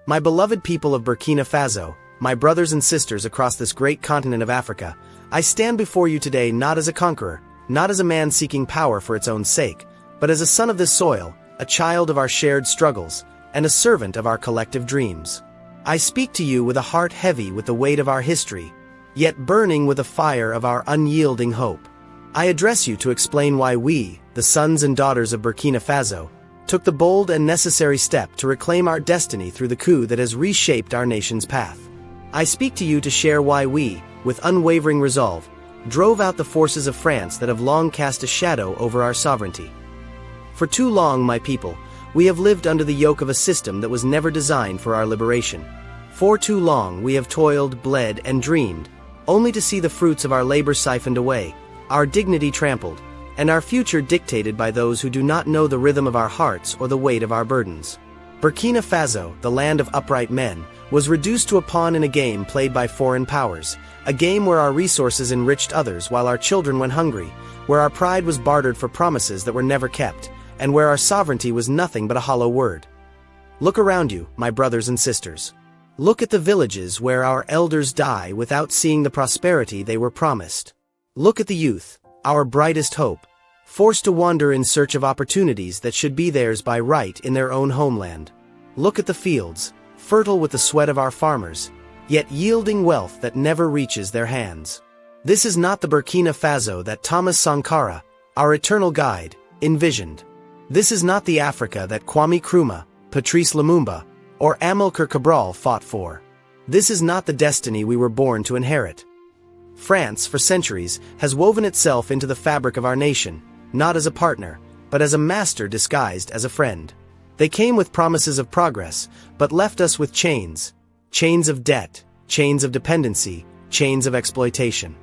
My beloved people of Burkina Faso, my brothers and sisters across this great continent of Africa, I stand before you today not as a conqueror, not as a man seeking power for its own sake, but as a son of this soil, a child of our shared struggles, and a servant of our collective dreams. I speak to you with a heart heavy with the weight of our history, yet burning with the fire of our unyielding hope. I address you to explain why we, the sons and daughters of Burkina Faso, took the bold and necessary step to reclaim our destiny through the coup that has reshaped our nation's path. I speak to you to share why we, with unwavering resolve, drove out the forces of France that have long cast a shadow over our sovereignty. For too long, my people, we have lived under the yoke of a system that was never designed for our liberation. For too long we have toiled, bled, and dreamed, only to see the fruits of our labor siphoned away, our dignity trampled, and our future dictated by those who do not know the rhythm of our hearts or the weight of our burdens. Burkina Faso, the land of upright men, was reduced to a pawn in a game played by foreign powers, a game where our resources enriched others while our children went hungry, where our pride was bartered for promises that were never kept, and where our sovereignty was nothing but a hollow word. Look around you, my brothers and sisters. Look at the villages where our elders die without seeing the prosperity they were promised. Look at the youth, our brightest hope, forced to wander in search of opportunities that should be theirs by right in their own homeland. Look at the fields, fertile with the sweat of our farmers, yet yielding wealth that never reaches their hands. This is not the Burkina Faso that Thomas Sankara, our eternal guide, envisioned. This is not the Africa that Kwame Nkrumah, Patrice Lumumba, or Amilcar Cabral fought for. This is not the destiny we were born to inherit. France, for centuries, has woven itself into the fabric of our nation, not as a partner, but as a master disguised as a friend. They came with promises of progress, but left us with chains. Chains of debt, chains of dependency, chains of exploitation.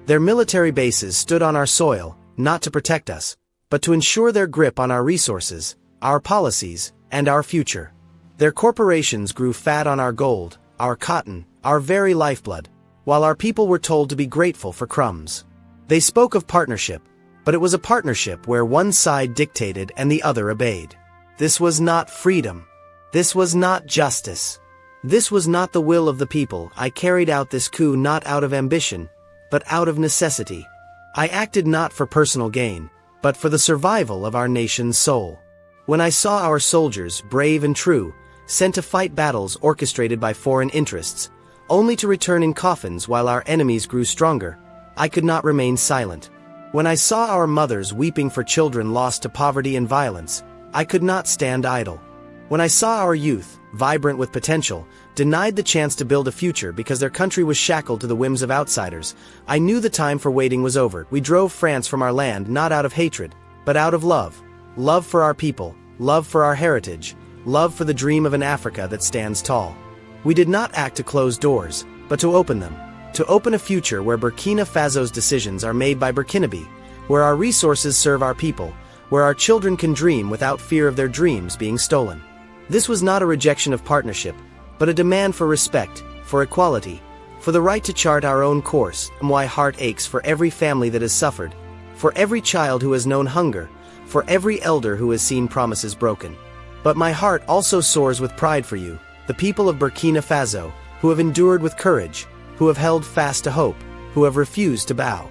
Their military bases stood on our soil, not to protect us, but to ensure their grip on our resources, our policies, and our future. Their corporations grew fat on our gold, our cotton, our very lifeblood, while our people were told to be grateful for crumbs. They spoke of partnership, but it was a partnership where one side dictated and the other obeyed. This was not freedom. This was not justice. This was not the will of the people. I carried out this coup not out of ambition, but out of necessity. I acted not for personal gain, but for the survival of our nation's soul. When I saw our soldiers, brave and true, sent to fight battles orchestrated by foreign interests, only to return in coffins while our enemies grew stronger, I could not remain silent. When I saw our mothers weeping for children lost to poverty and violence, I could not stand idle. When I saw our youth, vibrant with potential, denied the chance to build a future because their country was shackled to the whims of outsiders, I knew the time for waiting was over. We drove France from our land not out of hatred, but out of love. Love for our people, love for our heritage, love for the dream of an Africa that stands tall. We did not act to close doors, but to open them. To open a future where Burkina Faso's decisions are made by Burkinabe, where our resources serve our people, where our children can dream without fear of their dreams being stolen. This was not a rejection of partnership, but a demand for respect, for equality, for the right to chart our own course. And my heart aches for every family that has suffered, for every child who has known hunger, for every elder who has seen promises broken. But my heart also soars with pride for you, the people of Burkina Faso, who have endured with courage, who have held fast to hope, who have refused to bow.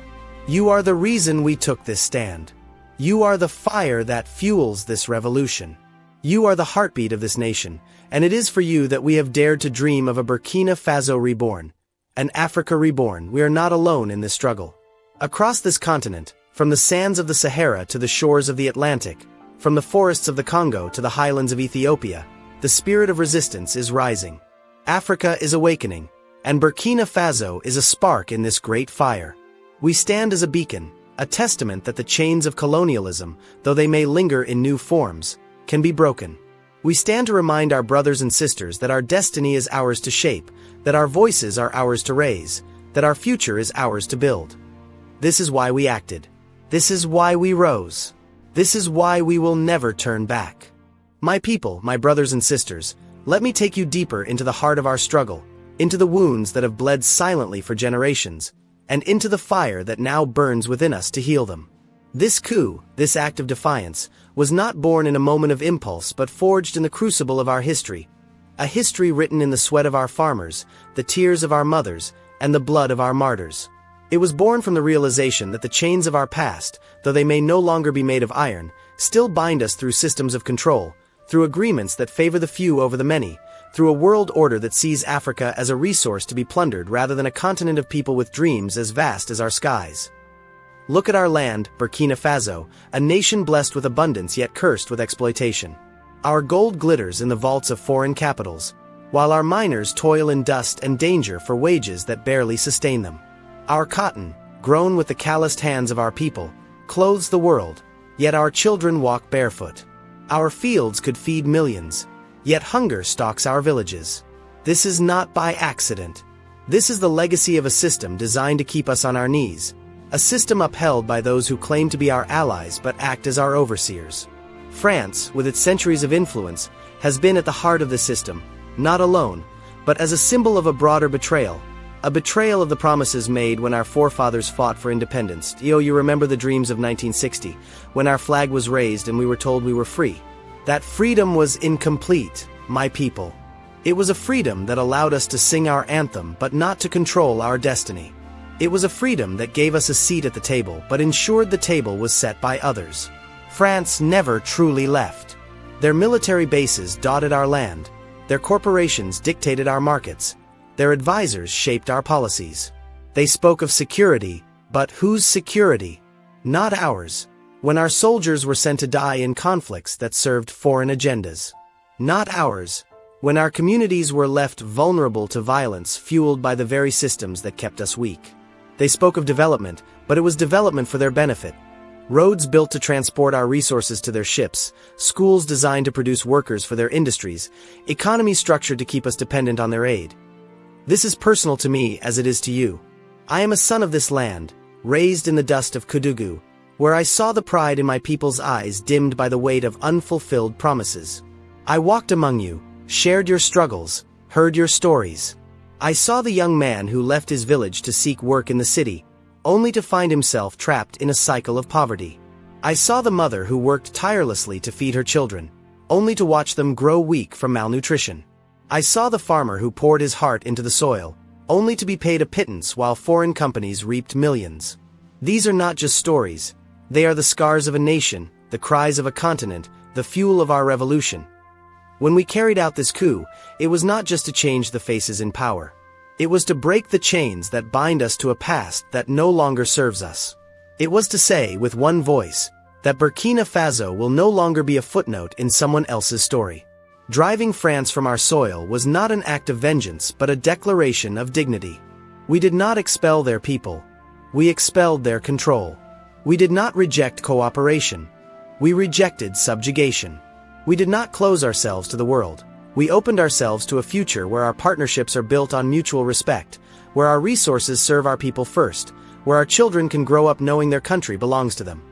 You are the reason we took this stand. You are the fire that fuels this revolution. You are the heartbeat of this nation, and it is for you that we have dared to dream of a Burkina Faso reborn, an Africa reborn. We are not alone in this struggle. Across this continent, from the sands of the Sahara to the shores of the Atlantic, from the forests of the Congo to the highlands of Ethiopia, the spirit of resistance is rising. Africa is awakening, and Burkina Faso is a spark in this great fire. We stand as a beacon, a testament that the chains of colonialism, though they may linger in new forms, can be broken. We stand to remind our brothers and sisters that our destiny is ours to shape, that our voices are ours to raise, that our future is ours to build. This is why we acted. This is why we rose. This is why we will never turn back. My people, my brothers and sisters, let me take you deeper into the heart of our struggle, into the wounds that have bled silently for generations, and into the fire that now burns within us to heal them. This coup, this act of defiance, was not born in a moment of impulse but forged in the crucible of our history. A history written in the sweat of our farmers, the tears of our mothers, and the blood of our martyrs. It was born from the realization that the chains of our past, though they may no longer be made of iron, still bind us through systems of control, through agreements that favor the few over the many, through a world order that sees Africa as a resource to be plundered rather than a continent of people with dreams as vast as our skies. Look at our land, Burkina Faso, a nation blessed with abundance yet cursed with exploitation. Our gold glitters in the vaults of foreign capitals, while our miners toil in dust and danger for wages that barely sustain them. Our cotton, grown with the calloused hands of our people, clothes the world, yet our children walk barefoot. Our fields could feed millions, yet hunger stalks our villages. This is not by accident. This is the legacy of a system designed to keep us on our knees, a system upheld by those who claim to be our allies but act as our overseers. France, with its centuries of influence, has been at the heart of the system, not alone, but as a symbol of a broader betrayal. A betrayal of the promises made when our forefathers fought for independence. You remember the dreams of 1960, when our flag was raised and we were told we were free. That freedom was incomplete, my people. It was a freedom that allowed us to sing our anthem but not to control our destiny. It was a freedom that gave us a seat at the table but ensured the table was set by others. France never truly left. Their military bases dotted our land. Their corporations dictated our markets. Their advisors shaped our policies. They spoke of security, but whose security? Not ours. When our soldiers were sent to die in conflicts that served foreign agendas. Not ours. When our communities were left vulnerable to violence fueled by the very systems that kept us weak. They spoke of development, but it was development for their benefit. Roads built to transport our resources to their ships, schools designed to produce workers for their industries, economies structured to keep us dependent on their aid. This is personal to me as it is to you. I am a son of this land, raised in the dust of Kudugu, where I saw the pride in my people's eyes dimmed by the weight of unfulfilled promises. I walked among you, shared your struggles, heard your stories. I saw the young man who left his village to seek work in the city, only to find himself trapped in a cycle of poverty. I saw the mother who worked tirelessly to feed her children, only to watch them grow weak from malnutrition. I saw the farmer who poured his heart into the soil, only to be paid a pittance while foreign companies reaped millions. These are not just stories. They are the scars of a nation, the cries of a continent, the fuel of our revolution. When we carried out this coup, it was not just to change the faces in power. It was to break the chains that bind us to a past that no longer serves us. It was to say, with one voice, that Burkina Faso will no longer be a footnote in someone else's story. Driving France from our soil was not an act of vengeance but a declaration of dignity. We did not expel their people. We expelled their control. We did not reject cooperation. We rejected subjugation. We did not close ourselves to the world. We opened ourselves to a future where our partnerships are built on mutual respect, where our resources serve our people first, where our children can grow up knowing their country belongs to them.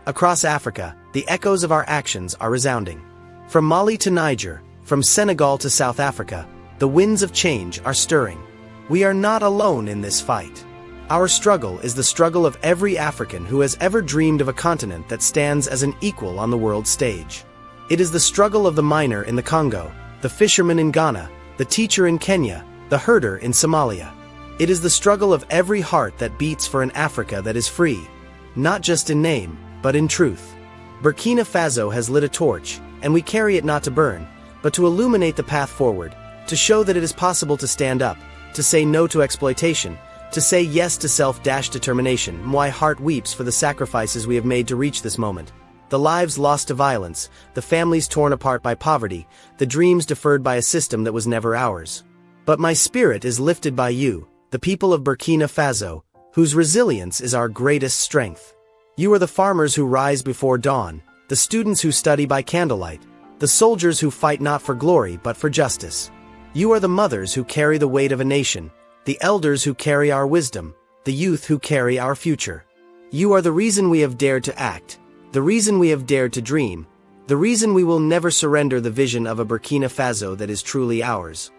Across Africa, the echoes of our actions are resounding. From Mali to Niger, from Senegal to South Africa, the winds of change are stirring. We are not alone in this fight. Our struggle is the struggle of every African who has ever dreamed of a continent that stands as an equal on the world stage. It is the struggle of the miner in the Congo, the fisherman in Ghana, the teacher in Kenya, the herder in Somalia. It is the struggle of every heart that beats for an Africa that is free, not just in name, but in truth. Burkina Faso has lit a torch, and we carry it not to burn, but to illuminate the path forward, to show that it is possible to stand up, to say no to exploitation, to say yes to self-determination. My heart weeps for the sacrifices we have made to reach this moment. The lives lost to violence, the families torn apart by poverty, the dreams deferred by a system that was never ours. But my spirit is lifted by you, the people of Burkina Faso, whose resilience is our greatest strength. You are the farmers who rise before dawn, the students who study by candlelight, the soldiers who fight not for glory but for justice. You are the mothers who carry the weight of a nation, the elders who carry our wisdom, the youth who carry our future. You are the reason we have dared to act, the reason we have dared to dream, the reason we will never surrender the vision of a Burkina Faso that is truly ours.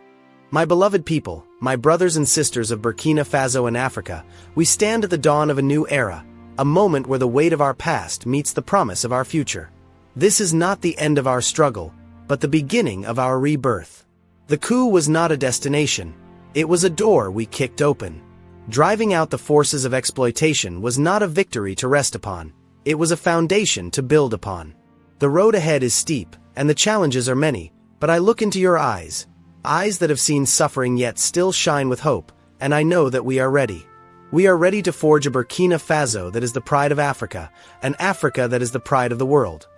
My beloved people, my brothers and sisters of Burkina Faso and Africa, we stand at the dawn of a new era, a moment where the weight of our past meets the promise of our future. This is not the end of our struggle, but the beginning of our rebirth. The coup was not a destination. It was a door we kicked open. Driving out the forces of exploitation was not a victory to rest upon. It was a foundation to build upon. The road ahead is steep, and the challenges are many, but I look into your eyes, eyes that have seen suffering yet still shine with hope, and I know that we are ready. We are ready to forge a Burkina Faso that is the pride of Africa, an Africa that is the pride of the world.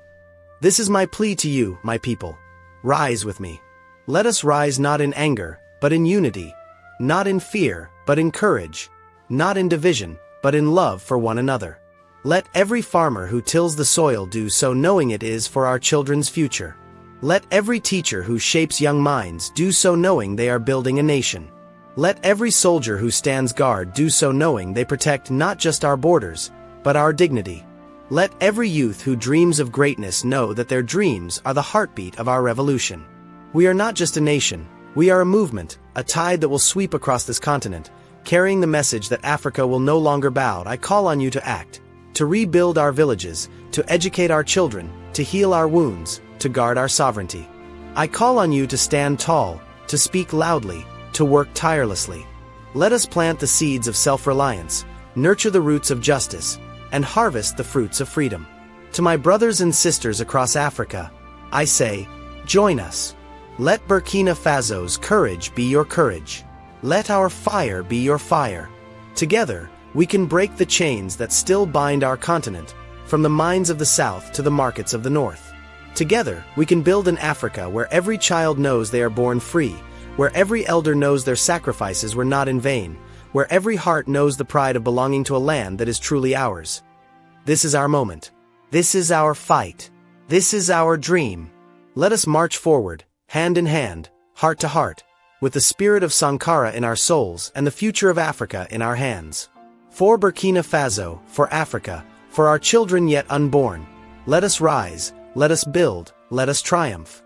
This is my plea to you, my people. Rise with me. Let us rise not in anger, but in unity, not in fear, but in courage, not in division, but in love for one another. Let every farmer who tills the soil do so knowing it is for our children's future. Let every teacher who shapes young minds do so knowing they are building a nation. Let every soldier who stands guard do so knowing they protect not just our borders, but our dignity. Let every youth who dreams of greatness know that their dreams are the heartbeat of our revolution. We are not just a nation, we are a movement, a tide that will sweep across this continent, carrying the message that Africa will no longer bow. I call on you to act, to rebuild our villages, to educate our children, to heal our wounds, to guard our sovereignty. I call on you to stand tall, to speak loudly, to work tirelessly. Let us plant the seeds of self-reliance, nurture the roots of justice, and harvest the fruits of freedom. To my brothers and sisters across Africa, I say, join us. Let Burkina Faso's courage be your courage. Let our fire be your fire. Together, we can break the chains that still bind our continent, from the mines of the south to the markets of the north. Together, we can build an Africa where every child knows they are born free, where every elder knows their sacrifices were not in vain, where every heart knows the pride of belonging to a land that is truly ours. This is our moment. This is our fight. This is our dream. Let us march forward, hand in hand, heart to heart, with the spirit of Sankara in our souls and the future of Africa in our hands. For Burkina Faso, for Africa, for our children yet unborn, let us rise, let us build, let us triumph.